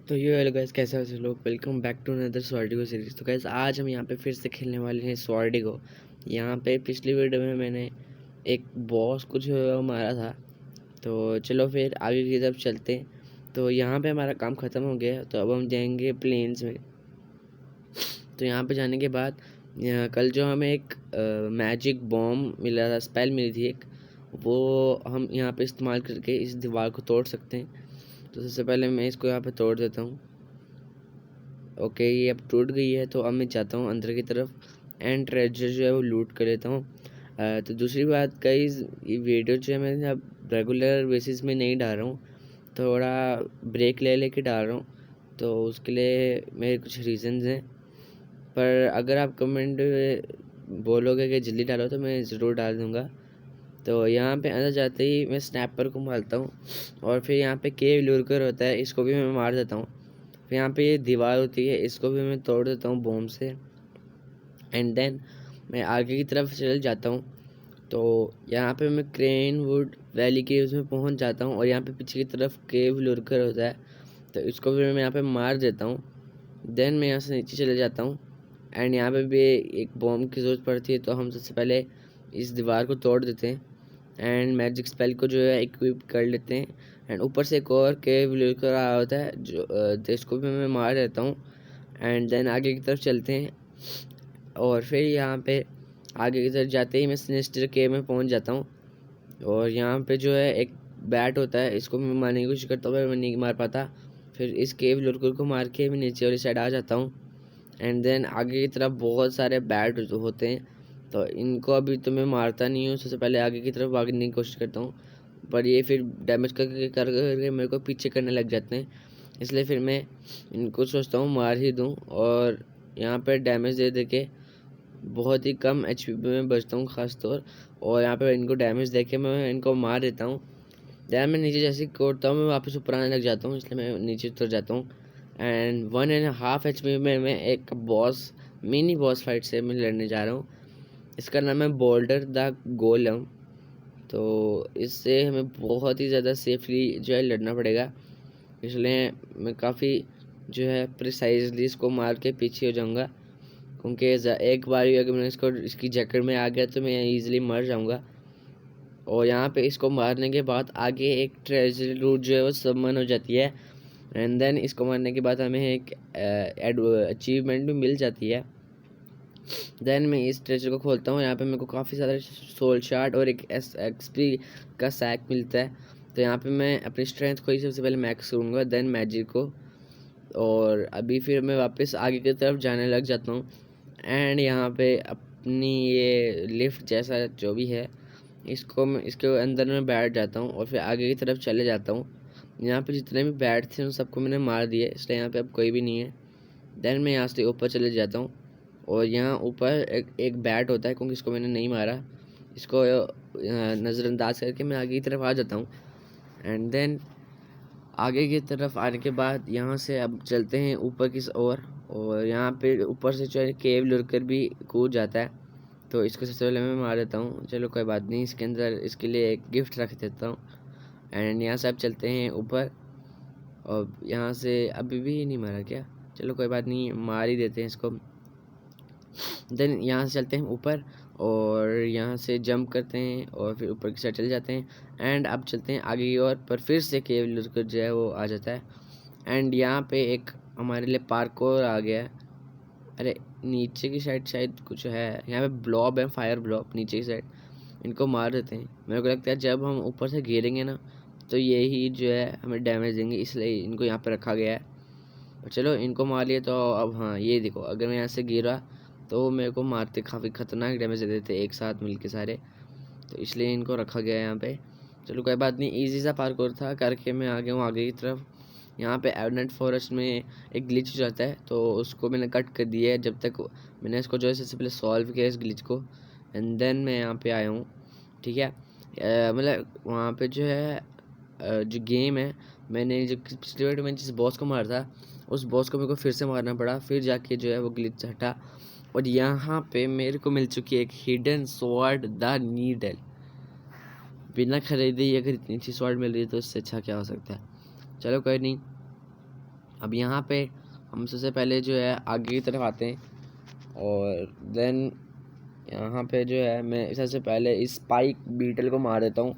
तो ये hello guys, कैसे हो सब लोग। वेलकम बैक टू अनदर स्वार्डिगो सीरीज। तो गाइस आज हम यहाँ पे फिर से खेलने वाले हैं स्वार्डिगो। यहाँ पे पिछली वीडियो में मैंने एक बॉस कुछ मारा था। तो चलो फिर आगे की तरफ चलते हैं। तो यहाँ पे हमारा काम ख़त्म हो गया, तो अब हम जाएंगे प्लेन्स में। तो यहाँ पे जाने के बाद कल जो हमें एक मैजिक बॉम्ब मिला था, स्पेल मिली थी एक, वो हम यहाँ पे इस्तेमाल करके इस दीवार को तोड़ सकते हैं। तो सबसे पहले मैं इसको यहाँ पे तोड़ देता हूँ। ओके, ये अब टूट गई है। तो अब मैं चाहता हूँ अंदर की तरफ एंड ट्रेजर जो है वो लूट कर लेता हूँ। तो दूसरी बात गाइस, ये वीडियो जो है मैं अब रेगुलर बेसिस में नहीं डाल रहा हूँ, थोड़ा ब्रेक ले लेके डाल रहा हूँ। तो उसके लिए मेरे कुछ रीज़न्स हैं, पर अगर आप कमेंट बोलोगे कि जल्दी डालो तो मैं ज़रूर डाल दूँगा। तो यहाँ पे अंदर जाते ही मैं स्नैपर को मारता हूँ, और फिर यहाँ पे केव लूरकर होता है, इसको भी मैं मार देता हूँ। फिर यहाँ पे ये दीवार होती है, इसको भी मैं तोड़ देता हूँ बॉम्ब से। एंड देन मैं आगे की तरफ चल जाता हूँ। तो यहाँ पे मैं क्रेन वुड वैली के उसमें पहुँच जाता हूँ, और यहाँ पे पीछे की तरफ केव लुरकर होता है, तो इसको भी मैं यहाँ पे मार देता हूँ। देन मैं यहाँ से नीचे चले जाता हूँ, एंड यहाँ पे भी एक बॉम्ब की ज़रूरत पड़ती है। तो हम सबसे पहले इस दीवार को तोड़ देते हैं एंड मैजिक स्पेल को जो है इक्विप कर लेते हैं। एंड ऊपर से एक और केव लेकर आया होता है जो तो इसको भी मैं मार देता हूँ। एंड देन आगे की तरफ चलते हैं, और फिर यहाँ पे आगे की तरफ जाते ही मैं सिनिस्टर केव में पहुँच जाता हूँ। और यहाँ पे जो है एक बैट होता है, इसको मैं मारने की कोशिश करता हूँ पर मैं नहीं मार पाता। फिर इस केव लुरकुर को मार के मैं नीचे वाली साइड आ जाता हूँ। एंड देन आगे की तरफ बहुत सारे बैट होते हैं, तो इनको अभी तो मैं मारता नहीं हूँ। सबसे पहले आगे की तरफ भागने की कोशिश करता हूँ, पर ये फिर डैमेज करके मेरे को पीछे करने लग जाते हैं। इसलिए फिर मैं इनको सोचता हूँ मार ही दूँ, और यहाँ पर डैमेज दे दे के बहुत ही कम HP पे मैं बचता हूँ ख़ास तौर। और यहाँ पर इनको डैमेज दे के मैं इनको मार देता हूँ। दैन मैं नीचे जैसे ही कोड़ता हूँ मैं वापस ऊपर आने लग जाता हूँ, इसलिए मैं नीचे उतर जाता हूँ। एंड 1.5 HP में मैं एक मिनी बॉस फाइट से मैं लड़ने जा रहा हूँ। इसका नाम है बोल्डर द गोलम। तो इससे हमें बहुत ही ज़्यादा सेफली जो है लड़ना पड़ेगा, इसलिए मैं काफ़ी जो है प्रिसाइजली इसको मार के पीछे हो जाऊँगा, क्योंकि एक बार अगर मैं इसकी जैकेट में आ गया तो मैं ईज़िली मर जाऊँगा। और यहाँ पे इसको मारने के बाद आगे एक ट्रेजर रूट जो है वो सबमन हो जाती है। एंड देन इसको मारने के बाद हमें एक अचीवमेंट भी मिल जाती है। देन मैं इस ट्रेजर को खोलता हूँ, यहाँ पे मेरे को काफ़ी सारे सोल शार्ट और एक XP का सैक मिलता है। तो यहाँ पे मैं अपनी स्ट्रेंथ को ही सबसे पहले मैक्स करूँगा, देन मैजिक को। और अभी फिर मैं वापस आगे की तरफ जाने लग जाता हूँ। एंड यहाँ पे अपनी ये लिफ्ट जैसा जो भी है, इसको मैं इसके अंदर में बैठ जाता हूँ और फिर आगे की तरफ चले जाता हूँ। यहाँ पे जितने भी बैट थे उन सबको मैंने मार दिया, इसलिए यहाँ पे अब कोई भी नहीं है। देन मैं यहाँ से ऊपर चले जाता हूँ, और यहाँ ऊपर एक बैट होता है, क्योंकि इसको मैंने नहीं मारा, इसको नज़रअंदाज करके मैं आगे की तरफ आ जाता हूँ। एंड देन आगे की तरफ आने के बाद यहाँ से अब चलते हैं ऊपर की ओर, और यहाँ पे ऊपर से जो है केव लुरकर भी कूद जाता है, तो इसको सबसे पहले मैं मार देता हूँ। चलो कोई बात नहीं, इसके अंदर इसके लिए एक गिफ्ट रख देता हूँ। एंड यहाँ से अब चलते हैं ऊपर, और यहाँ से अभी भी नहीं मारा क्या, चलो कोई बात नहीं, मार ही देते हैं इसको। देन यहाँ से चलते हैं ऊपर, और यहाँ से जंप करते हैं और फिर ऊपर की साइड चले जाते हैं। एंड अब चलते हैं आगे की ओर, पर फिर से केव लुरकर जो है वो आ जाता है। एंड यहाँ पे एक हमारे लिए पार्कोर आ गया है। अरे नीचे की साइड शायद कुछ है, यहाँ पे ब्लॉब है, फायर ब्लॉब नीचे की साइड, इनको मार देते हैं। मेरे को लगता है जब हम ऊपर से गिरेंगे ना तो यही जो है हमें डैमेज देंगे, इसलिए इनको यहाँ पे रखा गया है। और चलो इनको मार लिए, तो अब हाँ ये देखो, अगर मैं यहाँ से गिरा तो मेरे को मारते काफ़ी ख़तरनाक डैमेज दे देते एक साथ मिल के सारे, तो इसलिए इनको रखा गया है यहाँ पे। चलो कोई बात नहीं, ईजी सा पार्कोर था, करके मैं आ गया हूँ आगे की तरफ। यहाँ पे एवनेट फॉरेस्ट में एक ग्लिच हो जाता है, तो उसको मैंने कट कर दिया है, जब तक मैंने इसको जो है सबसे पहले सॉल्व किया इस ग्लिच को। एंड देन मैं यहाँ पे आया हूँ, ठीक है। मतलब वहाँ पे जो है जो गेम है, मैंने जो पिछली वीडियो में जिस बॉस को मारा था उस बॉस को मेरे को फिर से मारना पड़ा, फिर जाके जो है वो ग्लिच हटा। और यहाँ पे मेरे को मिल चुकी है एक हिडन स्वॉर्ड द नीडल। बिना खरीदे ही अगर इतनी अच्छी स्वॉर्ड मिल रही है तो इससे अच्छा क्या हो सकता है। चलो कोई नहीं, अब यहाँ पे हम सबसे पहले जो है आगे की तरफ आते हैं, और देन यहाँ पे जो है मैं सबसे पहले इस स्पाइक बीटल को मार देता हूँ।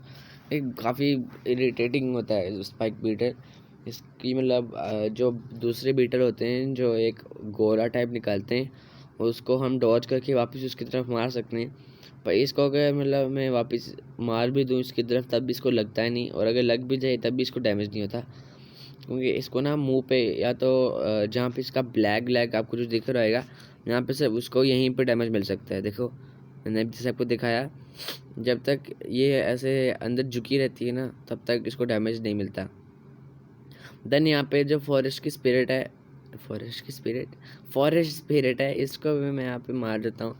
एक काफ़ी इरिटेटिंग होता है स्पाइक बीटल। इसकी मतलब जो दूसरे बीटल होते हैं जो एक गोला टाइप निकालते हैं, उसको हम डॉज करके वापस उसकी तरफ मार सकते हैं। पर इसको अगर मतलब मैं वापस मार भी दूँ इसकी तरफ तब भी इसको लगता है नहीं, और अगर लग भी जाए तब भी इसको डैमेज नहीं होता, क्योंकि इसको ना मुंह पे या तो जहाँ पे इसका ब्लैक ब्लैक आपको जो दिख रहा होगा यहाँ पे सिर्फ उसको यहीं पे डैमेज मिल सकता है। देखो मैंने जैसे आपको दिखाया, जब तक ये ऐसे अंदर झुकी रहती है ना तब तक इसको डैमेज नहीं मिलता। देन यहाँ पे जो फॉरेस्ट स्पिरिट है इसको भी मैं यहाँ पे मार देता हूँ।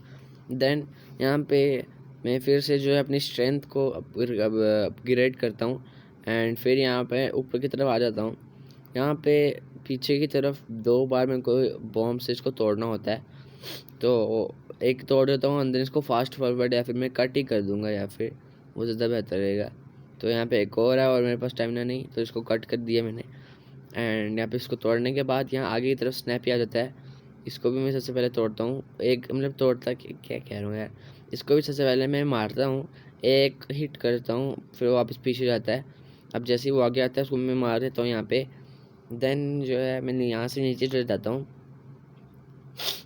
देन यहाँ पे मैं फिर से जो है अपनी स्ट्रेंथ को अपग्रेड करता हूँ, एंड फिर यहाँ पे ऊपर की तरफ आ जाता हूँ। यहाँ पे पीछे की तरफ 2 बार मेरे को बॉम्ब से इसको तोड़ना होता है, तो एक तोड़ देता हूँ अंदर इसको फास्ट फॉरवर्ड, या फिर मैं कट ही कर दूंगा, या फिर वो ज़्यादा बेहतर रहेगा। तो यहाँ पे एक और है और मेरे पास स्टैमिना नहीं, तो इसको कट कर दिया मैंने। एंड यहाँ पे इसको तोड़ने के बाद यहाँ आगे की तरफ स्नैप ही आ जाता है। इसको भी मैं सबसे पहले तोड़ता हूँ, एक मतलब तोड़ता क्या कह रहा हूँ यार, इसको भी सबसे पहले मैं मारता हूँ, एक हिट करता हूँ, फिर वो वापस पीछे जाता है। अब जैसे ही वो आगे आता है उसको मैं मार देता हूँ यहाँ पे। देन जो है मैं यहाँ से नीचे चले जाता हूँ।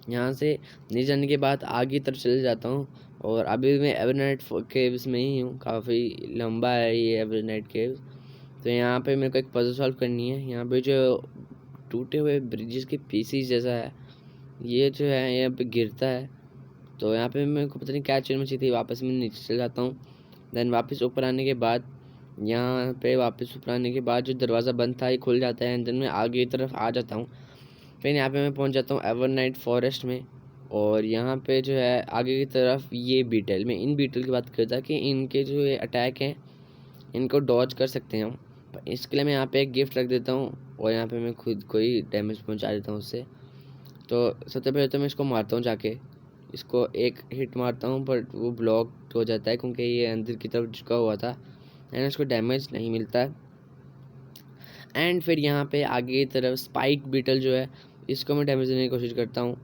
यहाँ से नीचे जाने के बाद आगे तरफ चले जाता हूँ, और अभी मैं एवरनाइट केव्स में ही हूँ। काफ़ी लंबा है ये एवरनाइट केव्स। तो यहाँ पे मेरे को एक पजल सॉल्व करनी है। यहाँ पे जो टूटे हुए ब्रिजेस के पीसीस जैसा है, ये जो है यहाँ पे गिरता है, तो यहाँ पे मेरे को पता नहीं क्या चीज़ में चाहिए थी, वापस मैं नीचे चल जाता हूँ। देन वापस ऊपर आने के बाद यहाँ पे वापस ऊपर आने के बाद जो दरवाज़ा बंद था ये खुल जाता है, एंड देन मैं आगे की तरफ आ जाता हूँ। फिर यहाँ पे मैं पहुँच जाता हूँ एवरनाइट फॉरेस्ट में, और यहाँ पे जो है आगे की तरफ ये बीटल, मैं इन बीटल की बात करता कि इनके जो ये अटैक हैं इनको डॉज कर सकते हैं हम। पर इसके लिए मैं यहाँ पे एक गिफ्ट रख देता हूँ, और यहाँ पे मैं खुद को ही डैमेज पहुँचा देता हूँ उससे। तो सबसे पहले तो मैं इसको मारता हूँ जाके, इसको एक हिट मारता हूँ बट वो ब्लॉक हो जाता है क्योंकि ये अंदर की तरफ झुका हुआ था, एंड इसको डैमेज नहीं मिलता है। एंड फिर यहाँ पे आगे की तरफ स्पाइक बीटल जो है इसको मैं डैमेज देने की कोशिश करता हूँ।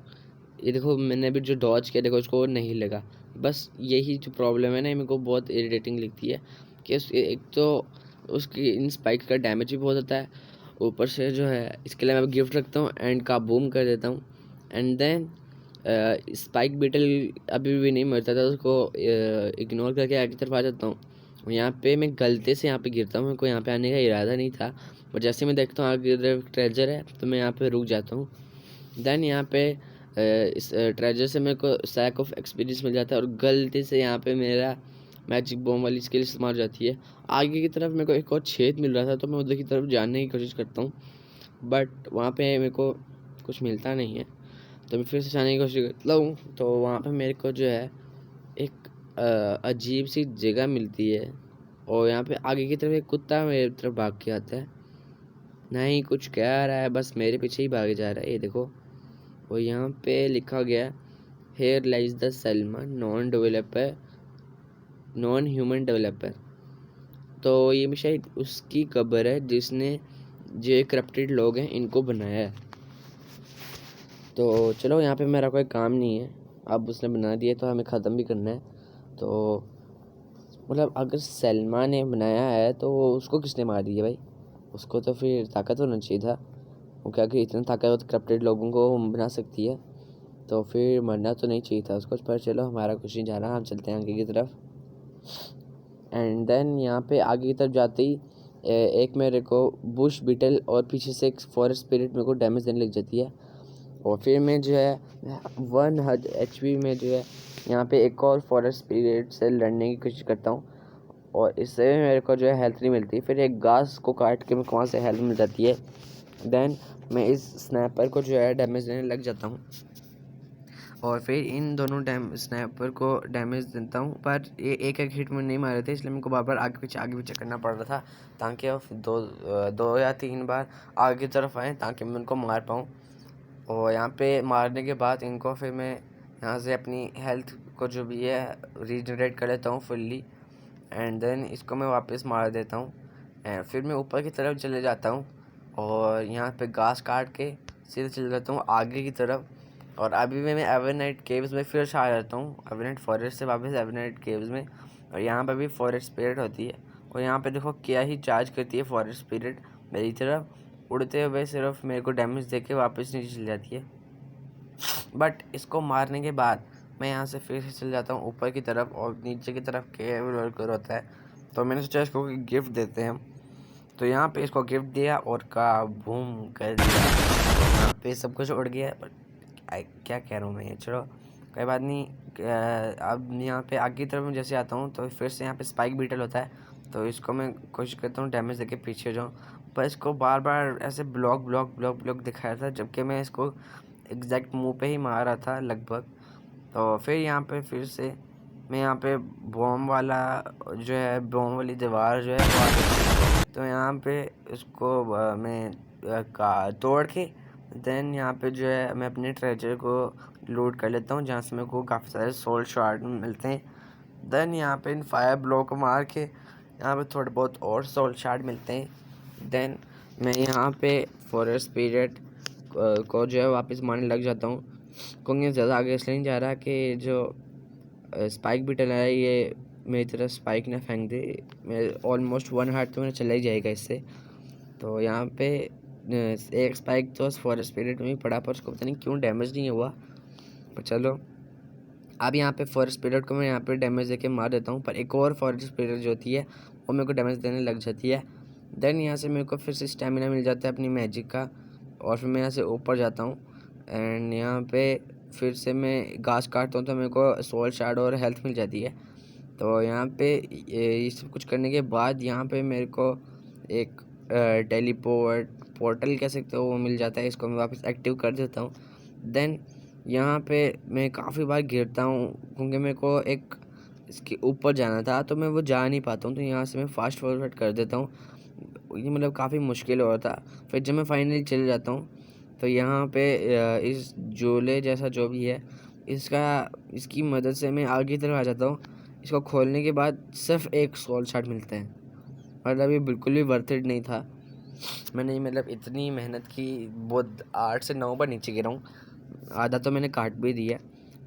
ये देखो मैंने अभी जो डॉज किया, देखो उसको नहीं लगा। बस यही जो प्रॉब्लम है ना, मेरे को बहुत इरिटेटिंग लगती है कि एक तो उसकी इन स्पाइक का डैमेज भी बहुत होता है, ऊपर से जो है इसके लिए मैं गिफ्ट रखता हूँ एंड का बूम कर देता हूँ। एंड देन स्पाइक बीटल अभी भी नहीं मरता था, उसको इग्नोर करके आगे तरफ आ जाता हूँ। यहाँ पे मैं गलती से यहाँ पे गिरता हूँ, मेरे को यहाँ पे आने का इरादा नहीं था, और जैसे मैं देखता हूँ आगे ट्रेजर है तो मैं यहाँ पे रुक जाता हूँ। देन यहाँ पे इस ट्रेजर से मेरे को सैक ऑफ एक्सपीरियंस मिल जाता है, और गलती से यहाँ पे मेरा मैजिक बॉम्ब वाली स्किल इस्तेमाल हो जाती है। आगे की तरफ मेरे को एक और छेद मिल रहा था, तो मैं उधर की तरफ जाने की कोशिश करता हूँ, बट वहाँ पे मेरे को कुछ मिलता नहीं है, तो मैं फिर से जाने की कोशिश करता हूँ। तो वहाँ पे मेरे को जो है एक अजीब सी जगह मिलती है, और यहाँ पे आगे की तरफ एक कुत्ता मेरे तरफ भाग के आता है, नहीं कुछ कह रहा है, बस मेरे पीछे ही भागे जा रहा है। ये देखो, और यहाँ पे लिखा गया here lies the Salma non human developer. तो ये भी शायद उसकी कब्र है जिसने जो करप्टेड लोग हैं इनको बनाया है। तो चलो यहाँ पे मेरा कोई काम नहीं है, अब उसने बना दिया तो हमें ख़त्म भी करना है। तो मतलब अगर सलमा ने बनाया है तो उसको किसने मार दिया भाई, उसको तो फिर ताकत होना चाहिए था। वो क्या कि इतना ताकत करप्टेड लोगों को बना सकती है, तो फिर मरना तो नहीं चाहिए था उसको। पर चलो हमारा कुछ नहीं जा रहा, हम चलते हैं आगे की तरफ। एंड देन यहाँ पे आगे की तरफ जाते ही एक मेरे को बुश बीटल और पीछे से एक फॉरेस्ट स्पिरिट मेरे को डैमेज देने लग जाती है, और फिर मैं जो है 1 HP में जो है यहाँ पे एक और फॉरेस्ट स्पिरिट से लड़ने की कोशिश करता हूँ, और इससे मेरे को जो है हेल्थ नहीं मिलती। फिर एक घास को काट के मेरे को वहाँ से हेल्थ मिल जाती है। देन मैं इस स्नैपर को जो है डैमेज देने लग जाता हूँ, और फिर इन दोनों स्नैपर को डैमेज देता हूँ, पर ये एक एक हिट में नहीं मारे थे, इसलिए मेरे को बार बार आगे पीछे करना पड़ रहा था, ताकि वो 2 या 3 बार आगे की तरफ आएँ ताकि मैं उनको मार पाऊँ। और यहाँ पे मारने के बाद इनको फिर मैं यहाँ से अपनी हेल्थ को जो भी है रीजनरेट कर लेता हूँ फुल्ली, एंड देन इसको मैं वापस मार देता हूँ, एंड फिर मैं ऊपर की तरफ चले जाता हूँ। और यहाँ पे घास काट के सीधे चल जाता हूँ आगे की तरफ। और अभी मैं एवरनाइट केव्स में फिर से आ जाता हूँ, एवरनाइट फॉरेस्ट से वापस एवरनाइट केव्स में। और यहाँ पे भी फॉरेस्ट स्पिरिट होती है, और यहाँ पे देखो क्या ही चार्ज करती है फॉरेस्ट स्पिरिट मेरी तरफ। उड़ते हुए सिर्फ मेरे को डैमेज दे के वापस नीचे चल जाती है। बट इसको मारने के बाद मैं यहाँ से फिर से चल जाता हूँ ऊपर की तरफ, और नीचे की तरफ केव वर्कर होता है। तो मैंने सोचा इसको गिफ्ट देते हैं हम। तो यहाँ पे इसको गिफ्ट दिया और का बूम कर दिया, यहाँ पे सब कुछ उड़ गया। पर क्या कह रहा हूँ मैं, ये छोड़ो, कोई बात नहीं। अब यहाँ पे आगे की तरफ मैं जैसे आता हूँ तो फिर से यहाँ पे स्पाइक बीटल होता है। तो इसको मैं कोशिश करता हूँ डैमेज देके पीछे जाऊँ, पर इसको बार बार ऐसे ब्लॉक ब्लॉक ब्लॉक ब्लॉक दिखाया था, जबकि मैं इसको एग्जैक्ट मुंह पे ही मार रहा था लगभग। तो फिर यहाँ पे फिर से मैं यहाँ पे बॉम्ब वाला जो है, बॉम्ब वाली दीवार जो है वो आ गई। तो यहाँ पे उसको मैं का तोड़ के देन यहाँ पे जो है मैं अपने ट्रेजर को लूट कर लेता हूँ, जहाँ से मेरे को काफ़ी सारे सोल शार्ड मिलते हैं। देन यहाँ पे इन फायर ब्लॉक को मार के यहाँ पे थोड़े बहुत और सोल शार्ड मिलते हैं। देन मैं यहाँ पे फॉरेस्ट स्पिरिट को जो है वापस मारने लग जाता हूँ, क्योंकि ज़्यादा आगे इसलिए नहीं जा रहा कि जो स्पाइक भी डला है ये मेरी तरफ स्पाइक ना फेंक दे। मेरे ऑलमोस्ट 1 हार्ट तो मेरा चला ही जाएगा इससे। तो यहाँ पे एक स्पाइक तो फॉरेस्ट स्पिरिट में ही पड़ा, पर उसको पता नहीं क्यों डैमेज नहीं हुआ। पर चलो, अब यहाँ पे फॉरेस्ट स्पिरिट को मैं यहाँ पे डैमेज देके मार देता हूँ, पर एक और फॉरेस्ट स्पिरिट जो होती है वो मेरे को डैमेज देने लग जाती है। देन यहाँ से मेरे को फिर से स्टेमिना मिल जाता है अपनी मैजिक का, और फिर मैं यहाँ से ऊपर जाता हूँ। एंड यहाँ पे फिर से मैं घास काटता हूँ तो मेरे को सोल शार्ड और हेल्थ मिल जाती है। तो यहाँ पे ये सब कुछ करने के बाद यहाँ पे मेरे को एक पोर्टल कह सकते हो वो मिल जाता है। इसको मैं वापस एक्टिव कर देता हूँ। देन यहाँ पे मैं काफ़ी बार गिरता हूँ, क्योंकि मेरे को एक इसके ऊपर जाना था तो मैं वो जा नहीं पाता हूँ। तो यहाँ से मैं फास्ट फॉरवर्ड कर देता हूँ, ये मतलब काफ़ी मुश्किल हो रहा था। फिर जब मैं फाइनली चले जाता हूँ तो यहाँ पे इस झोले जैसा जो भी है इसकी मदद से मैं आगे की तरफ आ जाता हूँ। इसको खोलने के बाद सिर्फ एक सोल शार्ड मिलते हैं, मतलब ये बिल्कुल भी वर्थ इट नहीं था। मैंने मतलब इतनी मेहनत की, बहुत 8 से 9 बार नीचे गिरा हूँ, आधा तो मैंने काट भी दिया।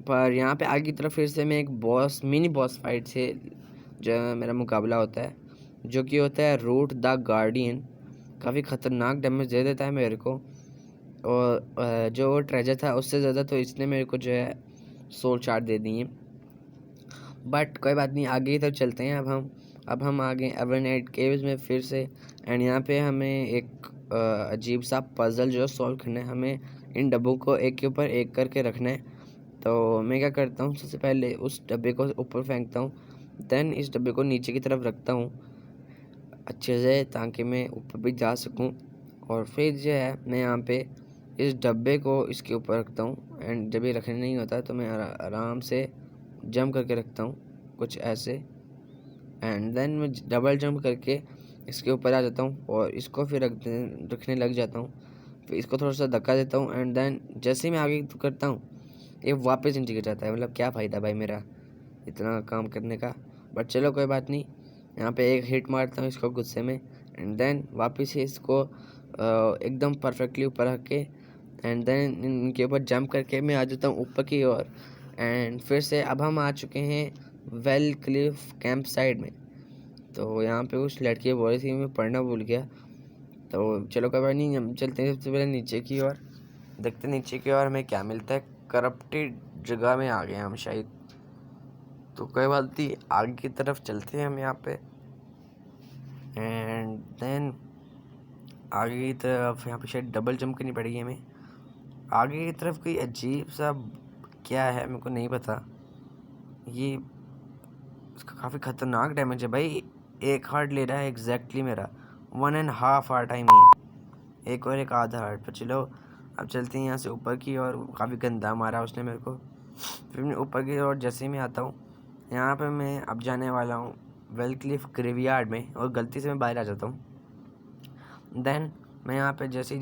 पर यहाँ पे आगे की तरफ फिर से मैं एक मिनी बॉस फाइट से जो मेरा मुकाबला होता है, जो कि होता है रूट द गार्डियन। काफ़ी ख़तरनाक डैमेज दे देता है मेरे को, और जो ट्रेजर था उससे ज़्यादा तो इसने मेरे को जो है सोल चार्ट दे दी है। बट कोई बात नहीं, आगे की तरफ चलते हैं। अब हम आगे एवरनाइट केव्स में फिर से। एंड यहाँ पे हमें एक अजीब सा पजल जो सॉल्व करना है। हमें इन डब्बों को एक के ऊपर एक करके रखना है। तो मैं क्या करता हूँ, सबसे पहले उस डब्बे को ऊपर फेंकता हूँ, देन इस डब्बे को नीचे की तरफ रखता हूँ अच्छे से, ताकि मैं ऊपर भी जा सकूँ। और फिर जो है मैं यहाँ पे इस डब्बे को इसके ऊपर रखता हूँ। एंड जब ये रखने नहीं होता तो मैं आराम से जंप करके रखता हूँ कुछ ऐसे। एंड देन मैं डबल जंप करके इसके ऊपर आ जाता हूँ और इसको फिर रखने लग जाता हूँ। फिर इसको थोड़ा सा धक्का देता हूँ, एंड देन जैसे ही मैं आगे करता हूँ ये वापस नीचे गिर जाता है। मतलब क्या फ़ायदा भाई मेरा इतना काम करने का। बट चलो कोई बात नहीं, यहाँ पे एक हिट मारता हूँ इसको गुस्से में, एंड देन वापस से इसको एकदम परफेक्टली ऊपर रख के, एंड देन इनके ऊपर जंप करके मैं आ जाता हूँ ऊपर की ओर। एंड फिर से अब हम आ चुके हैं वेल क्लिफ कैंप साइड में। तो यहाँ पे कुछ लड़की बोल रही थी, मैं पढ़ना भूल गया। तो चलो कोई बात नहीं, हम चलते हैं सबसे पहले नीचे की ओर, देखते नीचे की ओर हमें क्या मिलता है। करप्टेड जगह में आ गए हम शायद, तो कोई बात नहीं, आगे की तरफ चलते हैं हम यहाँ पे। एंड देन आगे की तरफ यहाँ पे शायद डबल जंप करनी पड़ेगी हमें। आगे की तरफ कोई अजीब सा क्या है मेरे को नहीं पता। ये इसका काफ़ी ख़तरनाक डैमेज है भाई, 1 हार्ट ले रहा है एग्जैक्टली मेरा, 1.5 हार्ट आई मीन, 1 और 1 आधा हार्ट। पर चलो अब चलते हैं यहाँ से ऊपर की, और काफ़ी गंदा मारा उसने मेरे को। फिर मैं ऊपर की और जैसे ही मैं आता हूँ यहाँ पे मैं अब जाने वाला हूँ वेल क्लिफ ग्रेवयार्ड में, और गलती से मैं बाहर आ जाता हूँ। देन मैं यहाँ पे जैसे ही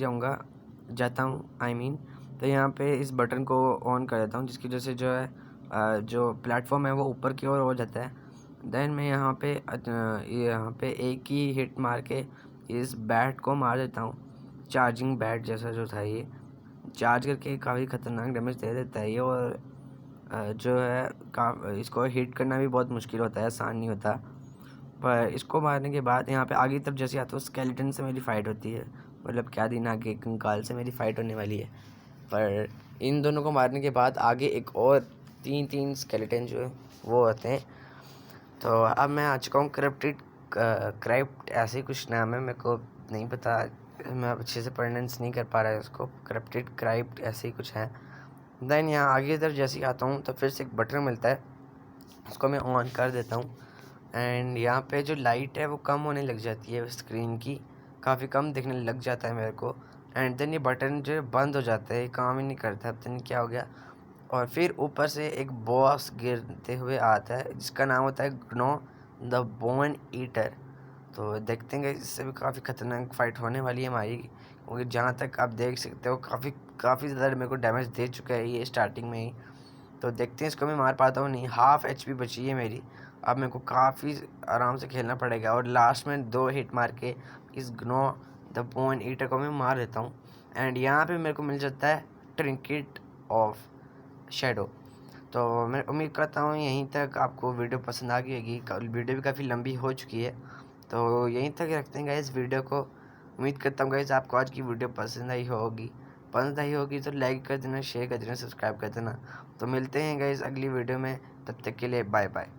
जाता हूँ आई मीन, तो यहाँ पे इस बटन को ऑन कर देता हूँ, जिसकी वजह से जो है जो प्लेटफॉर्म है वो ऊपर की ओर हो जाता है। देन मैं यहाँ पे एक ही हिट मार के इस बैट को मार देता हूँ। चार्जिंग बैट जैसा जो था ये चार्ज करके काफ़ी ख़तरनाक डैमेज दे देता है ये। और जो है इसको हिट करना भी बहुत मुश्किल होता है, आसान नहीं होता। पर इसको मारने के बाद यहाँ पे आगे तरफ जैसे आता हूँ स्केलेटन से मेरी फ़ाइट होती है, मतलब क्या दिन आगे कंकाल से मेरी फ़ाइट होने वाली है। पर इन दोनों को मारने के बाद आगे एक और तीन स्केलेटन जो है वो होते हैं। तो अब मैं आ चुका हूँ करप्टेड ऐसे ही कुछ नाम है, मेरे को नहीं पता, मैं अब अच्छे से प्रोनाउंस नहीं कर पा रहा है उसको। करप्टेड क्राइप्ट ऐसे ही कुछ है। देन यहाँ आगे तरफ जैसे ही आता हूँ तो फिर से एक बटन मिलता है, उसको मैं ऑन कर देता हूँ। एंड यहाँ पे जो लाइट है वो कम होने लग जाती है स्क्रीन की, काफ़ी कम दिखने लग जाता है मेरे को। एंड देन ये बटन जो है बंद हो जाता है, काम ही नहीं करता, पता नहीं क्या हो गया। और फिर ऊपर से एक बॉस गिरते हुए आता है जिसका नाम होता है ग्नो द बोन ईटर। तो देखते हैं कि इससे भी काफ़ी ख़तरनाक फाइट होने वाली है हमारी, क्योंकि जहाँ तक आप देख सकते हो काफ़ी ज़्यादा मेरे को डैमेज दे चुका है ये स्टार्टिंग में ही। तो देखते हैं इसको मैं मार पाता हूँ नहीं। हाफ HP बची है मेरी, अब मेरे को काफ़ी आराम से खेलना पड़ेगा। और लास्ट में 2 हिट मार के इस ग्नो द बोन ईटर को मैं मार देता हूँ। एंड यहाँ पे मेरे को मिल जाता है ट्रिंकेट ऑफ शैडो। तो मैं उम्मीद करता हूँ यहीं तक आपको वीडियो पसंद आ गई होगी। वीडियो भी काफ़ी लंबी हो चुकी है, तो यहीं तक रखते हैं गाइस वीडियो को। उम्मीद करता हूँ गाइस आपको आज की वीडियो पसंद आई होगी तो लाइक कर देना, शेयर कर देना, सब्सक्राइब कर देना। तो मिलते हैं गाइस अगली वीडियो में, तब तक के लिए बाय बाय।